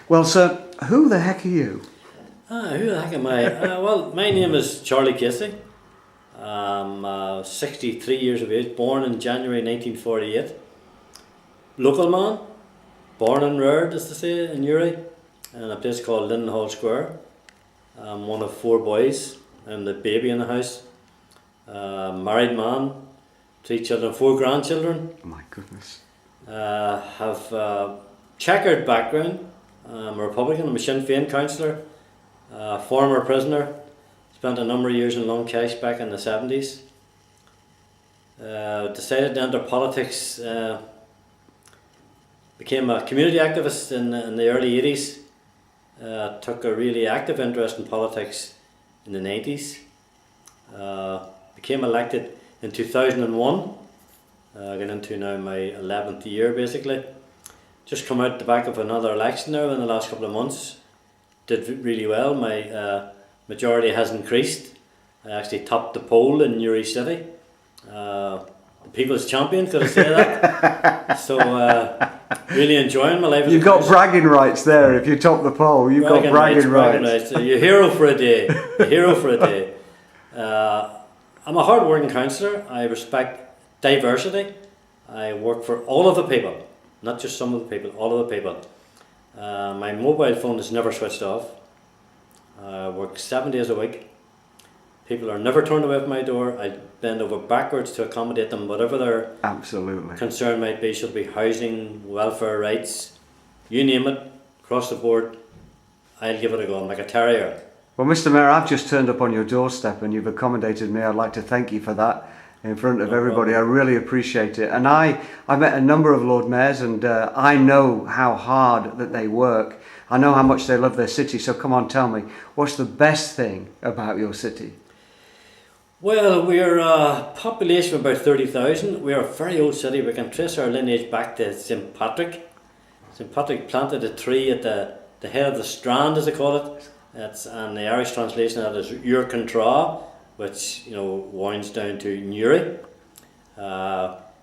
Well, sir, who the heck are you? Who the heck am I? Well, my name is Charlie Casey. I'm 63 years of age, born in January 1948. Local man, born and reared, as they say, in Newry, in a place called Lindenhall Square. I'm one of 4 boys. I'm the baby in the house. Married man, 3 children, 4 grandchildren. Oh my goodness. Have checkered background. I'm a Republican, I'm a Sinn Féin councillor, former prisoner, spent a number of years in Long Cash back in the 70s. Decided to enter politics, became a community activist in the early 80s, took a really active interest in politics in the 90s, became elected in 2001, getting into now my 11th year basically. Just come out the back of another election now in the last couple of months. Did really well. My majority has increased. I actually topped the poll in Newry City. The people's champion, could I say that? So really enjoying my life. You've got bragging rights there. If you top the poll, you've got bragging rights. You're a hero for a day. A hero for a day. I'm a hard-working councillor. I respect diversity. I work for all of the people. Not just some of the people, all of the people. My mobile phone is never switched off. I work 7 days a week. People are never turned away from my door. I bend over backwards to accommodate them, whatever their concern might be. Should be housing, welfare rights, you name it, across the board. I'll give it a go. I'm like a terrier. Well, Mr. Mayor, I've just turned up on your doorstep and you've accommodated me. I'd like to thank you for that. In front of everybody. I really appreciate it. And I met a number of Lord Mayors and I know how hard that they work. I know how much they love their city. So come on, tell me, what's the best thing about your city? Well, we're a population of about 30,000. We're a very old city. We can trace our lineage back to St. Patrick. St. Patrick planted a tree at the head of the Strand, as they call it. And the Irish translation of that is Ur Contra, which winds down to Newry.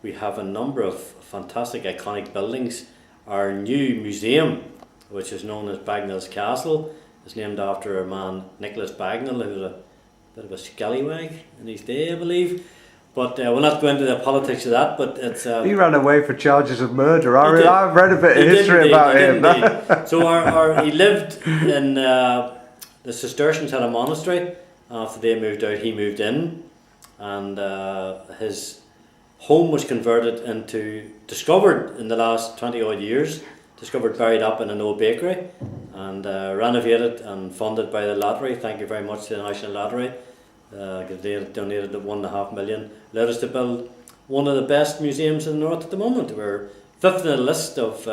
We have a number of fantastic iconic buildings. Our new museum, which is known as Bagnall's Castle, is named after a man, Nicholas Bagnall, who was a bit of a scallywag in his day, I believe. But we'll not go into the politics of that. But it's he ran away for charges of murder. I've read a bit of history about him. So he lived in the Cistercians had a monastery. After they moved out, he moved in, and his home was discovered in the last 20 odd years, buried up in an old bakery, and renovated and funded by the lottery. Thank you very much to the National Lottery. They donated the $1.5 million, led us to build one of the best museums in the north at the moment. We're 5th in the list of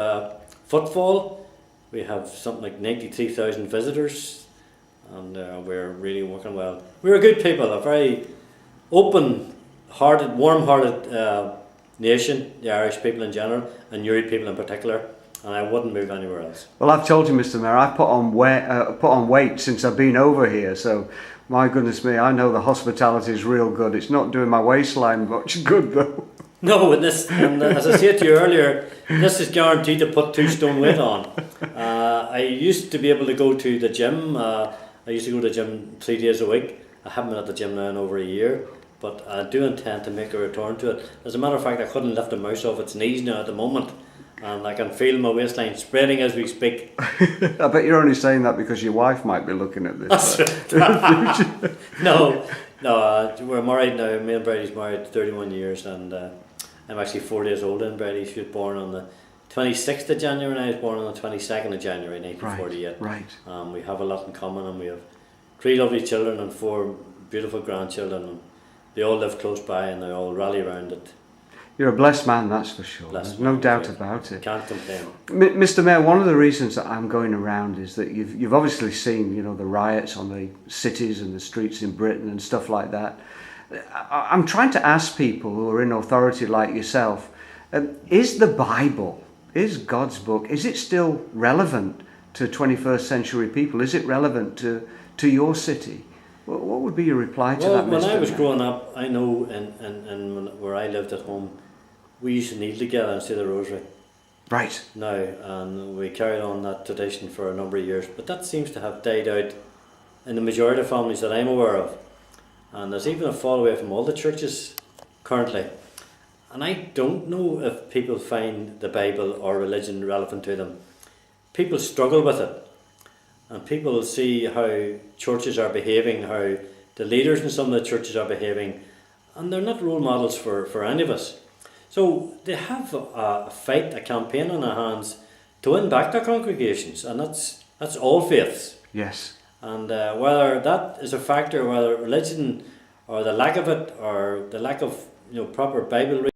footfall. We have something like 93,000 visitors. And we're really working well. We're a good people, a very open-hearted, warm-hearted nation, the Irish people in general, and Newry people in particular, and I wouldn't move anywhere else. Well, I've told you, Mr. Mayor, I've put on weight since I've been over here, so my goodness me, I know the hospitality is real good. It's not doing my waistline much good, though. No, and as I said to you earlier, this is guaranteed to put 2 stone weight on. I used to be able to go to the gym. I used to go to the gym 3 days a week. I haven't been at the gym now in over a year, but I do intend to make a return to it. As a matter of fact, I couldn't lift a mouse off its knees now at the moment, and I can feel my waistline spreading as we speak. I bet you're only saying that because your wife might be looking at this. No, we're married now. Me and Brady's married 31 years, and I'm actually 4 days older than Brady. She was born on the 26th of January, and I was born on the 22nd of January 1948. Right. We have a lot in common, and we have 3 lovely children and 4 beautiful grandchildren, and they all live close by and they all rally around it. You're a blessed man, that's for sure. There's no doubt about it. Can't complain. Mr. Mayor, one of the reasons that I'm going around is that you've obviously seen the riots on the cities and the streets in Britain and stuff like that. I'm trying to ask people who are in authority like yourself, is the Bible, is God's book, is it still relevant to 21st century people? Is it relevant to your city? What would be your reply to that, Mr. When I was Mayor? growing up, I know in where I lived at home, we used to kneel together and say the rosary. Right. now, and we carried on that tradition for a number of years. But that seems to have died out in the majority of families that I'm aware of. And there's even a fall away from all the churches currently. And I don't know if people find the Bible or religion relevant to them. People struggle with it. And people see how churches are behaving, how the leaders in some of the churches are behaving. And they're not role models for any of us. So they have a fight, a campaign on their hands to win back their congregations. And that's all faiths. Yes. And whether that is a factor, whether religion or the lack of it, or the lack of proper Bible reading,